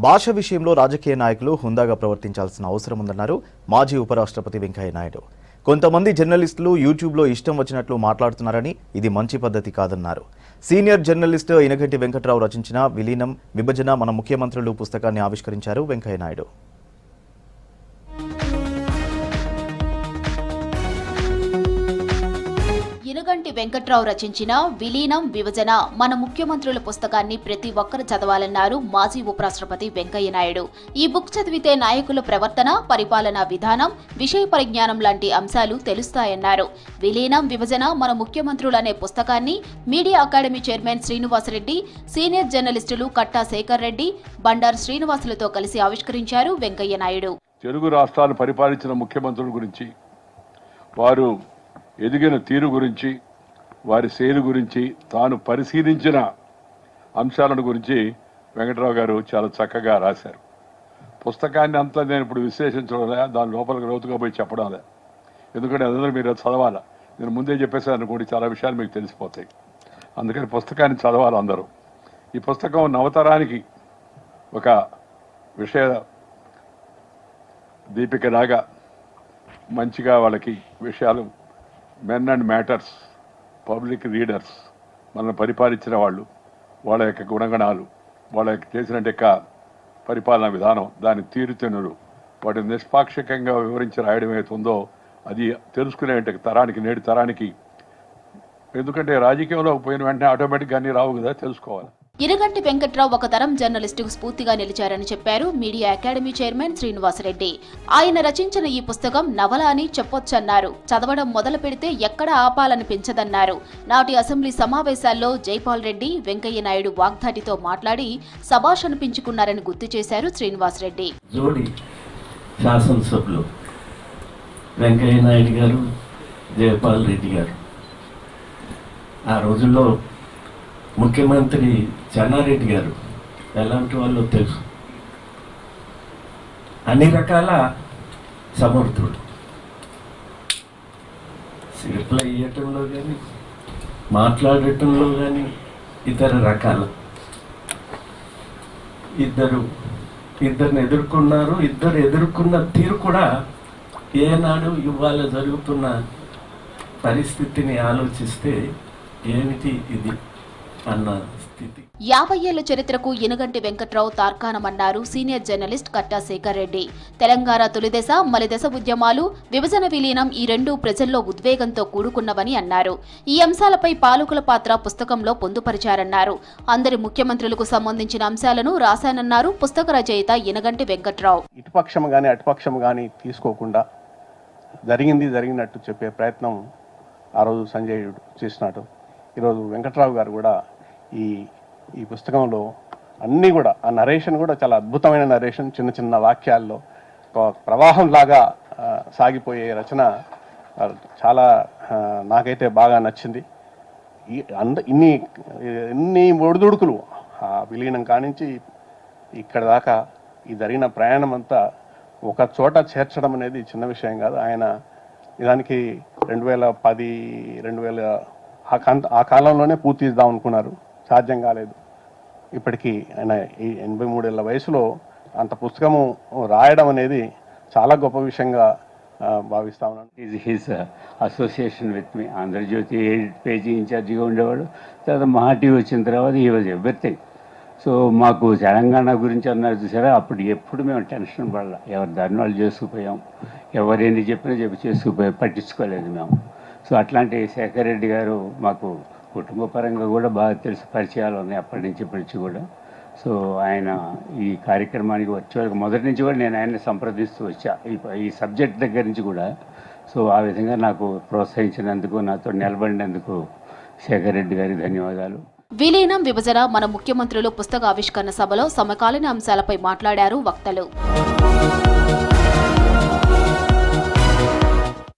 భాష విషయంలో రాజకీయ నాయకులు హుందాగా ప్రవర్తించాల్సిన అవసరం ఉందన్నారు మాజీ ఉపరాష్ట్రపతి వెంకయ్య నాయుడు. కొంతమంది జర్నలిస్టులు యూట్యూబ్లో ఇష్టం వచ్చినట్లు మాట్లాడుతున్నారని, ఇది మంచి పద్ధతి కాదన్నారు. సీనియర్ జర్నలిస్ట్ ఇనగంటి వెంకట్రావు రచించిన విలీనం, విభజన మన ముఖ్యమంత్రులు పుస్తకాన్ని ఆవిష్కరించారు వెంకయ్య నాయుడు. ఇనగంటి వెంకట్రావు రచించిన విలీనం, విభజన మన ముఖ్యమంత్రుల పుస్తకాన్ని ప్రతి ఒక్కరు చదవాలన్నారు మాజీ ఉపరాష్ట్రపతి వెంకయ్య నాయుడు. ఈ బుక్ చదివితే నాయకుల ప్రవర్తన, పరిపాలనా విధానం, విషయ పరిజ్ఞానం లాంటి అంశాలు తెలుస్తాయన్నారు. విలీనం, విభజన మన ముఖ్యమంత్రులు అనే పుస్తకాన్ని media academy chairman Srinivasa Reddy, senior జర్నలిస్టులు కట్టా శేఖర్ రెడ్డి, బండారు శ్రీనివాసులతో కలిసి ఆవిష్కరించారు వెంకయ్య నాయుడు. తెలుగు రాష్ట్రాలు పరిపాలించిన ముఖ్యమంత్రుల గురించి, వారు ఎదిగిన తీరు గురించి, వారి శైలి గురించి, తాను పరిశీలించిన అంశాలను గురించి వెంకట్రావు గారు చాలా చక్కగా రాశారు. పుస్తకాన్ని అంతా నేను ఇప్పుడు విశ్లేషించడం లే, దాని లోపలికి లోతుగా పోయి చెప్పడం లే, ఎందుకంటే అందరూ మీరు చదవాలి. నేను ముందే చెప్పేసాను అనుకోండి, చాలా విషయాలు మీకు తెలిసిపోతాయి. అందుకని పుస్తకాన్ని చదవాలి అందరూ. ఈ పుస్తకం నవతరానికి ఒక విషయ దీపికలాగా మంచిగా వాళ్ళకి విషయాలు, men and matters, public leaders, మనల్ని పరిపాలించిన వాళ్ళు, వాళ్ళ యొక్క గుణగణాలు, వాళ్ళ యొక్క చేసిన పరిపాలనా విధానం, దాని తీరుతెన్నులు, వాటిని నిష్పాక్షికంగా వివరించి రాయడం ఏతుందో అది తెలుసుకునే తరానికి, నేటి తరానికి, ఎందుకంటే రాజకీయంలో పోయిన వెంటనే ఆటోమేటిక్గా అన్నీ రావు కదా, తెలుసుకోవాలి. ఇనగంటి వెంకట్రావు ఒక తరం జర్నలిస్టుకు స్ఫూర్తిగా నిలిచారని చెప్పారు మీడియా అకాడమీ చైర్మన్ శ్రీనివాసరెడ్డి. ఆయన రచించిన ఈ పుస్తకం నవల అని చెప్పొచ్చన్నారు. చదవడం మొదలు పెడితే ఎక్కడ ఆపాలనిపించదన్నారు. నాటి అసెంబ్లీ సమావేశాల్లో జైపాల్ రెడ్డి, వెంకయ్య నాయుడు వాగ్దాటితో మాట్లాడి శభాష్ అనిపించుకున్నారని గుర్తు చేశారు శ్రీనివాసరెడ్డి. జోడి శాసనసభ్యులు వెంకయ్య నాయుడు గారు, జైపాల్ రెడ్డి గారు. ఆ రోజుల్లో ముఖ్యమంత్రి చెన్నారెడ్డి గారు ఎలాంటి వాళ్ళు తెలుసు, అన్ని రకాల సమర్థుడు. రిప్లై ఇవ్వటంలో కానీ, మాట్లాడటంలో కానీ, ఇతర రకాల ఇద్దరిని ఎదుర్కొన్నారు. ఇద్దరు ఎదుర్కొన్న తీరు కూడా ఏనాడు ఇవాళ జరుగుతున్న పరిస్థితిని ఆలోచిస్తే ఏమిటి ఇది అన్న స్థితి. 50 ఏళ్ల చరిత్రకు ఇనగంటి వెంకట్రావు తార్కాణమన్నారు సీనియర్ జర్నలిస్ట్ కట్టా శేఖర్ రెడ్డి. తెలంగాణ తొలిదశ, మలిదశ ఉద్యమాలు, విభజన, విలీనం ఈ రెండూ ప్రజల్లో ఉద్వేగంతో కూడుకున్నవని అన్నారు. ఈ అంశాలపై పాలకుల పాత్ర పుస్తకంలో పొందుపరిచారన్నారు. అందరి ముఖ్యమంత్రులకు సంబంధించిన అంశాలను రాశానన్నారు పుస్తక రచయిత ఇనగంటి వెంకట్రావు. ఇటుపక్షం కానీ అటుపక్షం కానీ తీసుకోకుండా జరిగినట్టు చెప్పే ప్రయత్నం ఆ రోజు సంజయ్ చేసినట్టు ఈరోజు వెంకట్రావు గారు కూడా ఈ పుస్తకంలో అన్నీ కూడా, ఆ నరేషన్ కూడా చాలా అద్భుతమైన నరేషన్, చిన్న చిన్న వాక్యాల్లో ఒక ప్రవాహం లాగా సాగిపోయే రచన చాలా నాకైతే బాగా నచ్చింది. ఇన్ని ఒడిదుడుకులు, ఆ విలీనం కానించి ఇక్కడ దాకా ఈ జరిగిన ప్రయాణం అంతా ఒక చోట చేర్చడం అనేది చిన్న విషయం కాదు. ఆయన దానికి 2010 ఆ కాలంలోనే పూర్తి చేద్దాం అనుకున్నారు, సాధ్యం కాలేదు. ఇప్పటికీ ఆయన ఈ 83 ఏళ్ల వయసులో అంత పుస్తకము రాయడం అనేది చాలా గొప్ప విషయంగా భావిస్తా ఉన్నాను. His association with me, Andhra Jyothi page ఇన్ఛార్జిగా ఉండేవాడు. తర్వాత మహా టీవీ వచ్చిన తర్వాత హీ వాజ్ ఎవ్రీథింగ్. సో మాకు తెలంగాణ గురించి అన్నారు చూసారా, అప్పుడు ఎప్పుడు మేము టెన్షన్ పడాల, ఎవరి దాన్ని వాళ్ళు చేసుకుపోయాం, ఎవరేంటి చెప్పినా చేసుకుపోయాం, పట్టించుకోలేదు మేము. సో అట్లాంటి శేఖర్ రెడ్డి గారు మాకు కుటుంబ పరంగా కూడా బాగా తెలిసి పరిచయాలు ఉన్నాయి అప్పటి నుంచి ఇప్పటి నుంచి కూడా. సో ఆయన ఈ కార్యక్రమానికి వచ్చేవాళ్ళకి మొదటి నుంచి కూడా నేను ఆయన్ని సంప్రదిస్తూ వచ్చా ఈ సబ్జెక్ట్ దగ్గర నుంచి కూడా. సో ఆ విధంగా నాకు ప్రోత్సహించినందుకు, నాతో నిలబడినందుకు శేఖర్ రెడ్డి గారికి ధన్యవాదాలు. విలీనం, విభజన మన ముఖ్యమంత్రులు పుస్తక ఆవిష్కరణ సభలో సమకాలీన అంశాలపై మాట్లాడారు వక్తలు.